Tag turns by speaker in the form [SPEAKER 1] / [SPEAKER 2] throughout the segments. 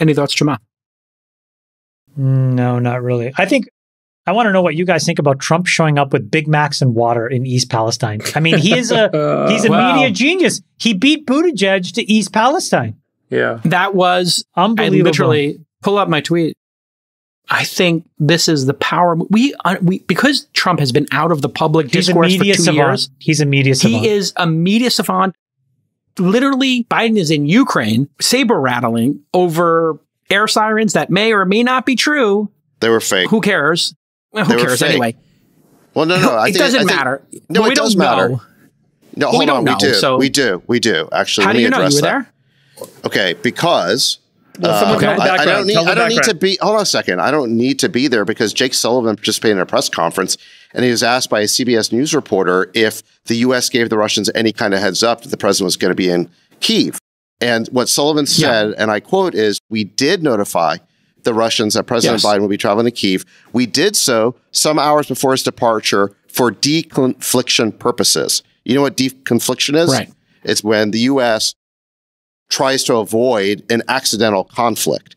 [SPEAKER 1] Any thoughts, Chamath?
[SPEAKER 2] No, not really. I want to know what you guys think about Trump showing up with Big Macs and water in East Palestine. I mean, he's a media genius. He beat Buttigieg to East Palestine.
[SPEAKER 3] Yeah.
[SPEAKER 1] That was
[SPEAKER 2] unbelievable.
[SPEAKER 1] I literally pull up my tweet. I think this is the power. We because Trump has been out of the public discourse for 2 years.
[SPEAKER 2] He's a media savant.
[SPEAKER 1] He is a media savant. Literally, Biden is in Ukraine, saber rattling over air sirens that may or may not be true.
[SPEAKER 4] They were fake.
[SPEAKER 1] Who cares? Well, who cares anyway?
[SPEAKER 4] Well, no.
[SPEAKER 1] It doesn't matter.
[SPEAKER 4] No, it does matter. No, hold on. We do. Actually,
[SPEAKER 1] how do you know you were there?
[SPEAKER 4] Okay, because
[SPEAKER 3] I
[SPEAKER 4] don't need to be. Hold on a second. I don't need to be there because Jake Sullivan participated in a press conference, and he was asked by a CBS News reporter if the U.S. gave the Russians any kind of heads up that the president was going to be in Kyiv. And what Sullivan said, and I quote, is, "We did notify the Russians that President Biden will be traveling to Kyiv. We did so some hours before his departure for deconfliction purposes." You know what deconfliction is?
[SPEAKER 1] Right.
[SPEAKER 4] It's when the U.S. tries to avoid an accidental conflict.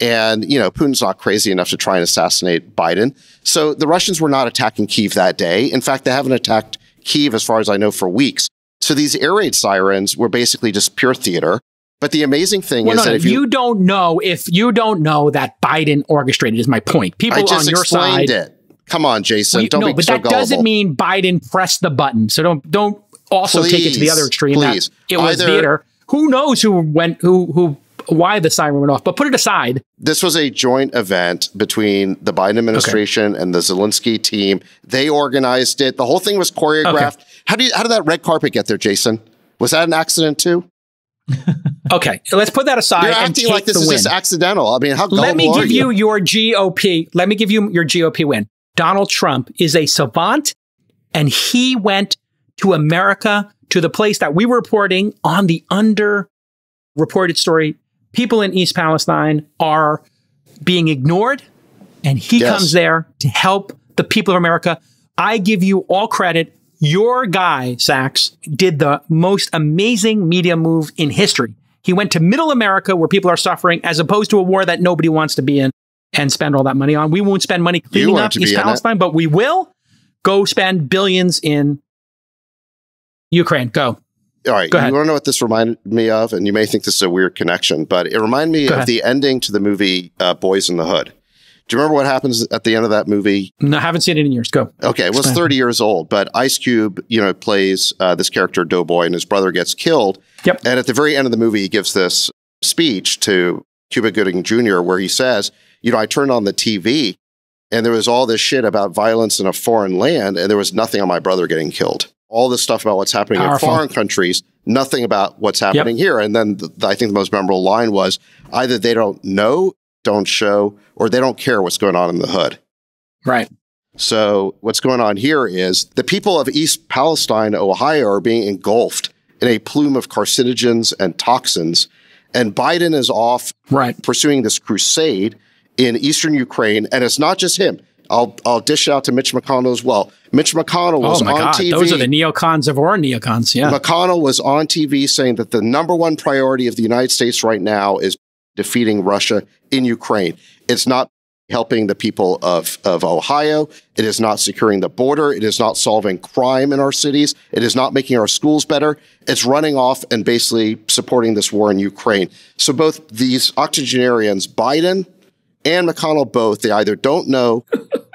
[SPEAKER 4] And, you know, Putin's not crazy enough to try and assassinate Biden. So the Russians were not attacking Kyiv that day. In fact, they haven't attacked Kyiv, as far as I know, for weeks. So these air raid sirens were basically just pure theater. But the amazing thing is that if you don't know that Biden orchestrated, is my point. People on your side. It. Come on, Jason. Don't be so gullible.
[SPEAKER 1] That doesn't mean Biden pressed the button. So don't also take it to the other extreme.
[SPEAKER 4] Please.
[SPEAKER 1] It was theater. Who knows why the siren went off? But put it aside.
[SPEAKER 4] This was a joint event between the Biden administration and the Zelensky team. They organized it. The whole thing was choreographed. Okay. How did that red carpet get there, Jason? Was that an accident too?
[SPEAKER 1] Okay, let's put that aside.
[SPEAKER 4] You're acting like this is just accidental. I mean, how gullible are you?
[SPEAKER 1] Let me give you your GOP. Let me give you your GOP win. Donald Trump is a savant, and he went to America, to the place that we were reporting on the underreported story. People in East Palestine are being ignored, and he comes there to help the people of America. I give you all credit. Your guy, Sacks, did the most amazing media move in history. He went to middle America where people are suffering, as opposed to a war that nobody wants to be in and spend all that money on. We won't spend money cleaning up East Palestine, but we will go spend billions in Ukraine. Go.
[SPEAKER 4] All right. You want to know what this reminded me of? And you may think this is a weird connection, but it reminded me of the ending to the movie Boys in the Hood. Do you remember what happens at the end of that movie?
[SPEAKER 1] No, I haven't seen it in years. Go.
[SPEAKER 4] Okay. It was 30 years old, but Ice Cube, plays this character Doughboy, and his brother gets killed.
[SPEAKER 1] Yep.
[SPEAKER 4] And at the very end of the movie, he gives this speech to Cuba Gooding Jr. where he says, I turned on the TV and there was all this shit about violence in a foreign land, and there was nothing on my brother getting killed. All this stuff about what's happening in foreign countries, nothing about what's happening here. And then I think the most memorable line was, either they don't know, don't show, or they don't care what's going on in the hood.
[SPEAKER 1] Right.
[SPEAKER 4] So what's going on here is the people of East Palestine, Ohio, are being engulfed in a plume of carcinogens and toxins. And Biden is off pursuing this crusade in eastern Ukraine. And it's not just him. I'll dish out to Mitch McConnell as well. Mitch McConnell was on TV.
[SPEAKER 1] Those are the neocons of our neocons. Yeah.
[SPEAKER 4] McConnell was on TV saying that the number one priority of the United States right now is defeating Russia in Ukraine. It's not helping the people of Ohio. It is not securing the border. It is not solving crime in our cities. It is not making our schools better. It's running off and basically supporting this war in Ukraine. So both these octogenarians, Biden and McConnell, both, they either don't know,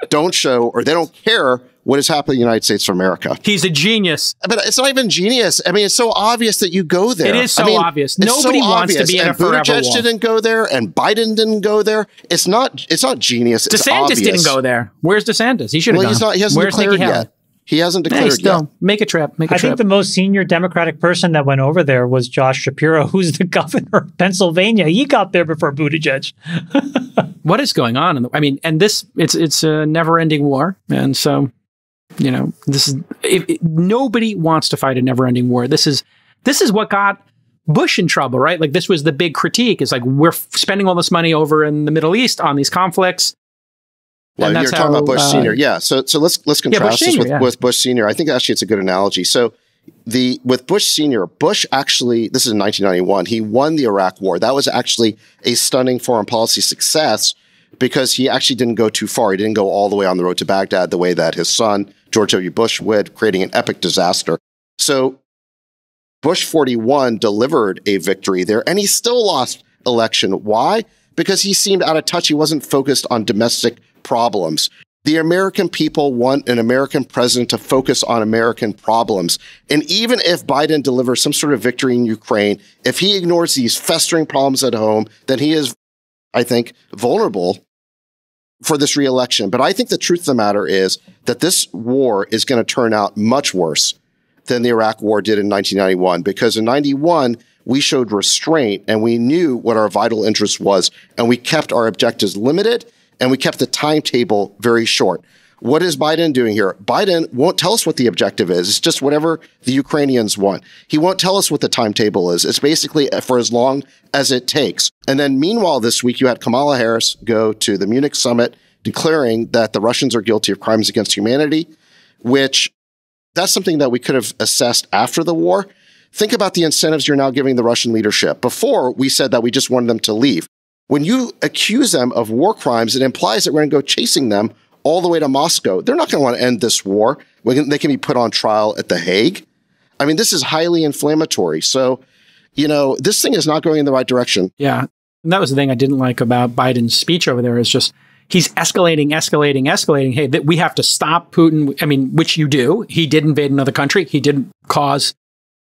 [SPEAKER 4] don't show, or they don't care what is happening in the United States of America.
[SPEAKER 1] He's a genius.
[SPEAKER 4] But it's not even genius. I mean, it's so obvious that you go there.
[SPEAKER 1] It is so obvious. Nobody wants to be in a forever war.
[SPEAKER 4] Buttigieg didn't go there, and Biden didn't go there. It's not genius. It's obvious.
[SPEAKER 1] DeSantis didn't go there. Where's DeSantis? He should have gone.
[SPEAKER 4] He hasn't declared yet. He hasn't declared yet.
[SPEAKER 1] Make a trip.
[SPEAKER 2] I think the most senior Democratic person that went over there was Josh Shapiro, who's the governor of Pennsylvania. He got there before Buttigieg.
[SPEAKER 1] What is going on? And it's a never-ending war, and so this is nobody wants to fight a never-ending war. This is what got Bush in trouble, right? Like, this was the big critique. It's like, we're spending all this money over in the Middle East on these conflicts.
[SPEAKER 4] Well, you're talking about Bush Sr. Yeah. So let's contrast this with Bush Sr. I think actually it's a good analogy. So With Bush Sr., Bush actually, this is in 1991, he won the Iraq War. That was actually a stunning foreign policy success because he actually didn't go too far. He didn't go all the way on the road to Baghdad the way that his son, George W. Bush, would, creating an epic disaster. So Bush 41 delivered a victory there, and he still lost election. Why? Because he seemed out of touch. He wasn't focused on domestic problems. The American people want an American president to focus on American problems. And even if Biden delivers some sort of victory in Ukraine, if he ignores these festering problems at home, then he is, I think, vulnerable for this reelection. But I think the truth of the matter is that this war is going to turn out much worse than the Iraq War did in 1991, because in 91, we showed restraint and we knew what our vital interest was, and we kept our objectives limited and we kept the timetable very short. What is Biden doing here? Biden won't tell us what the objective is. It's just whatever the Ukrainians want. He won't tell us what the timetable is. It's basically for as long as it takes. And then meanwhile, this week, you had Kamala Harris go to the Munich summit declaring that the Russians are guilty of crimes against humanity, which that's something that we could have assessed after the war. Think about the incentives you're now giving the Russian leadership. Before, we said that we just wanted them to leave. When you accuse them of war crimes, it implies that we're going to go chasing them all the way to Moscow. They're not going to want to end this war. They can be put on trial at The Hague. I mean, this is highly inflammatory. So, this thing is not going in the right direction.
[SPEAKER 1] Yeah. And that was the thing I didn't like about Biden's speech over there is just he's escalating. Hey, that we have to stop Putin. I mean, which you do. He did invade another country. He did cause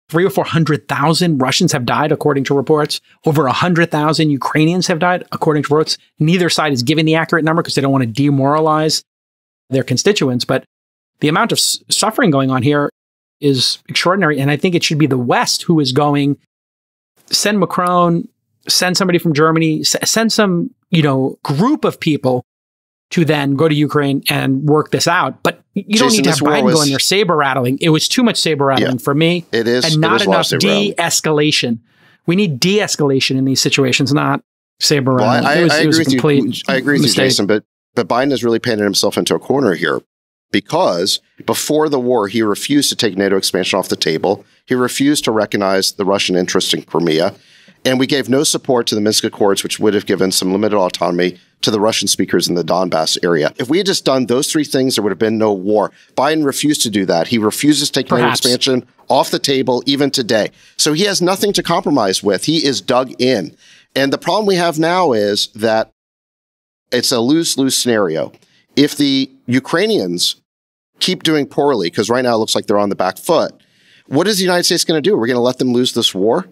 [SPEAKER 1] 300,000 or 400,000 Russians have died, according to reports. Over 100,000 Ukrainians have died, according to reports. Neither side is giving the accurate number because they don't want to demoralize their constituents. But the amount of suffering going on here is extraordinary. And I think it should be the West who is going, send Macron, send somebody from Germany, send some, group of people to then go to Ukraine and work this out. But you don't need to have Biden going there saber rattling. It was too much saber rattling for me.
[SPEAKER 4] It is.
[SPEAKER 1] And not enough de-escalation. We need de-escalation in these situations, not saber rattling.
[SPEAKER 4] Well, I agree with you. I agree with you, Jason, but Biden has really painted himself into a corner here because before the war, he refused to take NATO expansion off the table. He refused to recognize the Russian interest in Crimea. And we gave no support to the Minsk Accords, which would have given some limited autonomy to the Russian speakers in the Donbass area. If we had just done those three things, there would have been no war. Biden refused to do that. He refuses to take NATO expansion off the table even today. So he has nothing to compromise with. He is dug in. And the problem we have now is that it's a lose-lose scenario. If the Ukrainians keep doing poorly, because right now it looks like they're on the back foot, what is the United States going to do? We're going to let them lose this war?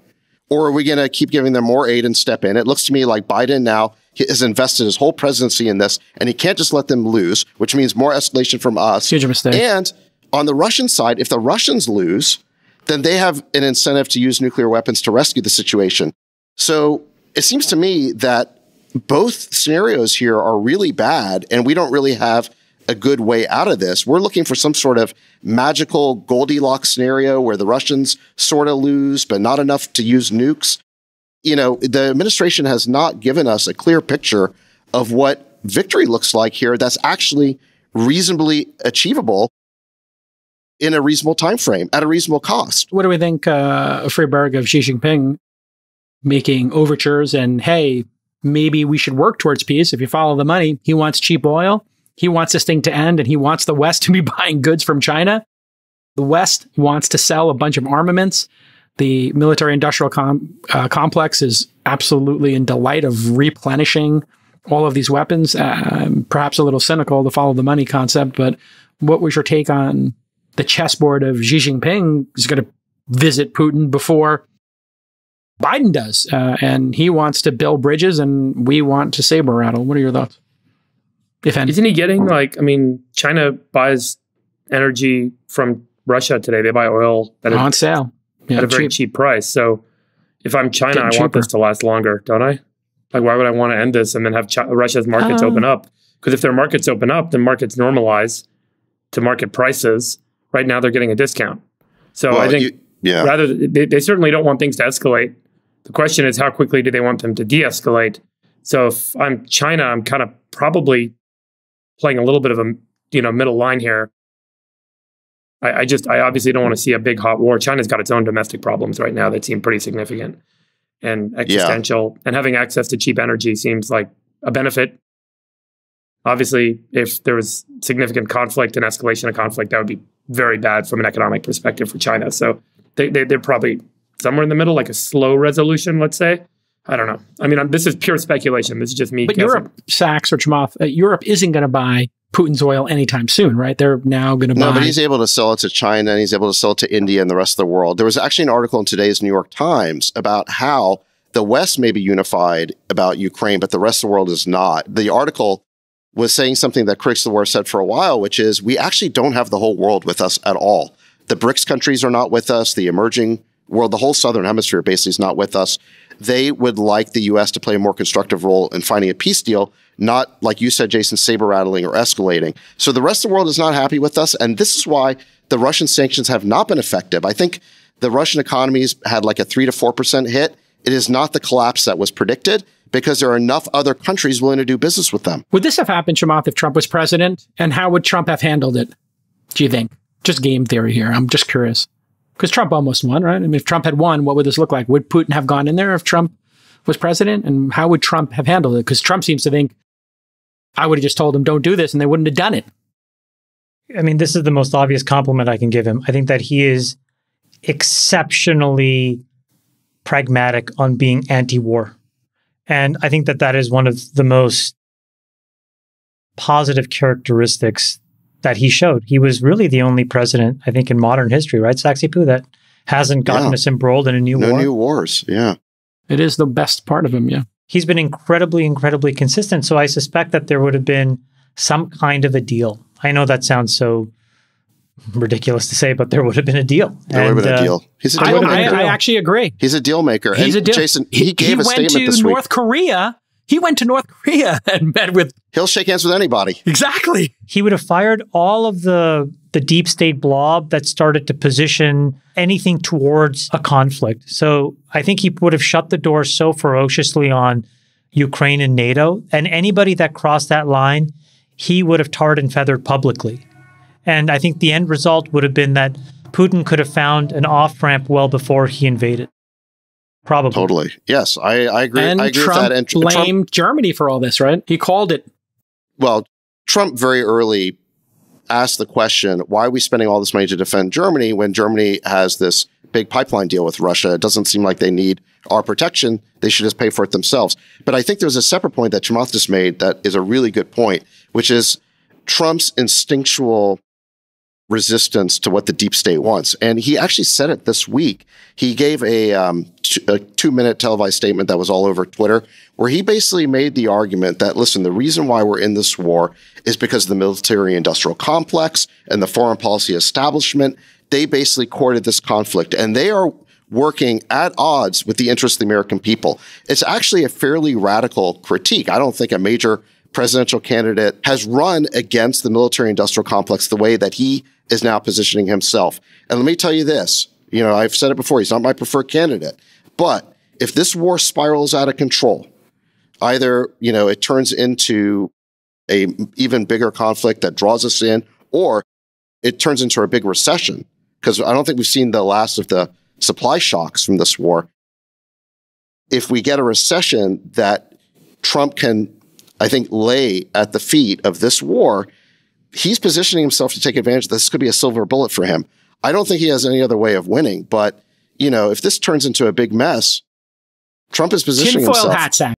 [SPEAKER 4] Or are we going to keep giving them more aid and step in? It looks to me like Biden now has invested his whole presidency in this, and he can't just let them lose, which means more escalation from us.
[SPEAKER 1] Huge mistake.
[SPEAKER 4] And on the Russian side, if the Russians lose, then they have an incentive to use nuclear weapons to rescue the situation. So it seems to me that both scenarios here are really bad, and we don't really have a good way out of this. We're looking for some sort of magical Goldilocks scenario where the Russians sort of lose, but not enough to use nukes. The administration has not given us a clear picture of what victory looks like here that's actually reasonably achievable in a reasonable time frame at a reasonable cost.
[SPEAKER 1] What do we think, Friedberg, of Xi Jinping making overtures and, hey, maybe we should work towards peace if you follow the money? He wants cheap oil. He wants this thing to end, and he wants the West to be buying goods from China. The West wants to sell a bunch of armaments. The military-industrial complex is absolutely in delight of replenishing all of these weapons. Perhaps a little cynical, the follow the money concept, but what was your take on the chessboard of Xi Jinping is going to visit Putin before Biden does, and he wants to build bridges, and we want to saber rattle? What are your thoughts? If any.
[SPEAKER 3] Isn't he getting China buys energy from Russia today. They buy oil
[SPEAKER 1] on sale
[SPEAKER 3] at a very cheap price. So if I'm China, I want this to last longer, don't I? Why would I want to end this and then have Russia's markets open up? Because if their markets open up, then markets normalize to market prices. Right now, they're getting a discount. So I think rather they certainly don't want things to escalate. The question is, how quickly do they want them to de-escalate? So if I'm China, I'm kind of probably playing a little bit of a middle line here. I obviously don't want to see a big hot war. China's got its own domestic problems right now that seem pretty significant and existential. And having access to cheap energy seems like a benefit. Obviously, if there was significant conflict and escalation of conflict, that would be very bad from an economic perspective for China. So they're probably somewhere in the middle, like a slow resolution, let's say. I don't know. I mean, this is pure speculation. This is just me guessing.
[SPEAKER 1] Europe, Sacks or Chamath, Europe isn't going to buy Putin's oil anytime soon, right? They're now going to buy...
[SPEAKER 4] No, but he's able to sell it to China, and he's able to sell it to India and the rest of the world. There was actually an article in today's New York Times about how the West may be unified about Ukraine, but the rest of the world is not. The article was saying something that critics of the war said for a while, which is we actually don't have the whole world with us at all. The BRICS countries are not with us. The emerging world, the whole Southern Hemisphere basically is not with us. They would like the U.S. to play a more constructive role in finding a peace deal, not, like you said, Jason, saber-rattling or escalating. So the rest of the world is not happy with us, and this is why the Russian sanctions have not been effective. I think the Russian economy's had like a 3 to 4% hit. It is not the collapse that was predicted because there are enough other countries willing to do business with them.
[SPEAKER 1] Would this have happened, Chamath, if Trump was president? And how would Trump have handled it, do you think? Just game theory here. I'm just curious. Because Trump almost won, right? I mean, if Trump had won, what would this look like? Would Putin have gone in there if Trump was president? And how would Trump have handled it? Because Trump seems to think, I would have just told him, don't do this, and they wouldn't have done it.
[SPEAKER 2] I mean, this is the most obvious compliment I can give him. I think that he is exceptionally pragmatic on being anti-war. And I think that that is one of the most positive characteristics that he showed. He was really the only president, I think, in modern history, right, Sacks, that hasn't gotten us embroiled in a new war.
[SPEAKER 4] No new wars, yeah.
[SPEAKER 1] It is the best part of him, yeah.
[SPEAKER 2] He's been incredibly, incredibly consistent. So I suspect that there would have been some kind of a deal. I know that sounds so ridiculous to say, but there would have been a deal.
[SPEAKER 4] There would have been a deal. He's a deal maker.
[SPEAKER 1] I actually agree.
[SPEAKER 4] He's a deal maker.
[SPEAKER 1] He's a deal.
[SPEAKER 4] Jason, he gave a statement this week.
[SPEAKER 1] He went to North Korea. He went to North Korea and met with...
[SPEAKER 4] He'll shake hands with anybody.
[SPEAKER 1] Exactly.
[SPEAKER 2] He would have fired all of the deep state blob that started to position anything towards a conflict. So I think he would have shut the door so ferociously on Ukraine and NATO, and anybody that crossed that line, he would have tarred and feathered publicly. And I think the end result would have been that Putin could have found an off-ramp well before he invaded. Probably.
[SPEAKER 4] Totally. Yes, I agree.
[SPEAKER 1] And
[SPEAKER 4] I agree
[SPEAKER 1] Trump
[SPEAKER 4] with that. And
[SPEAKER 1] blamed Germany for all this, right? He called it.
[SPEAKER 4] Well, Trump very early asked the question, why are we spending all this money to defend Germany when Germany has this big pipeline deal with Russia? It doesn't seem like they need our protection. They should just pay for it themselves. But I think there's a separate point that Chamath just made that is a really good point, which is Trump's instinctual resistance to what the deep state wants. And he actually said it this week. He gave a 2-minute televised statement that was all over Twitter, where he basically made the argument that, listen, the reason why we're in this war is because of the military-industrial complex and the foreign policy establishment. They basically courted this conflict, and they are working at odds with the interests of the American people. It's actually a fairly radical critique. I don't think a major presidential candidate has run against the military-industrial complex the way that he is now positioning himself. And let me tell you this, I've said it before, he's not my preferred candidate. But if this war spirals out of control, either, it turns into a even bigger conflict that draws us in, or it turns into a big recession, because I don't think we've seen the last of the supply shocks from this war. If we get a recession that Trump can, I think, lay at the feet of this war, he's positioning himself to take advantage of this. This could be a silver bullet for him. I don't think he has any other way of winning, but, if this turns into a big mess, Trump is positioning himself.
[SPEAKER 1] Tinfoil hat, Sack.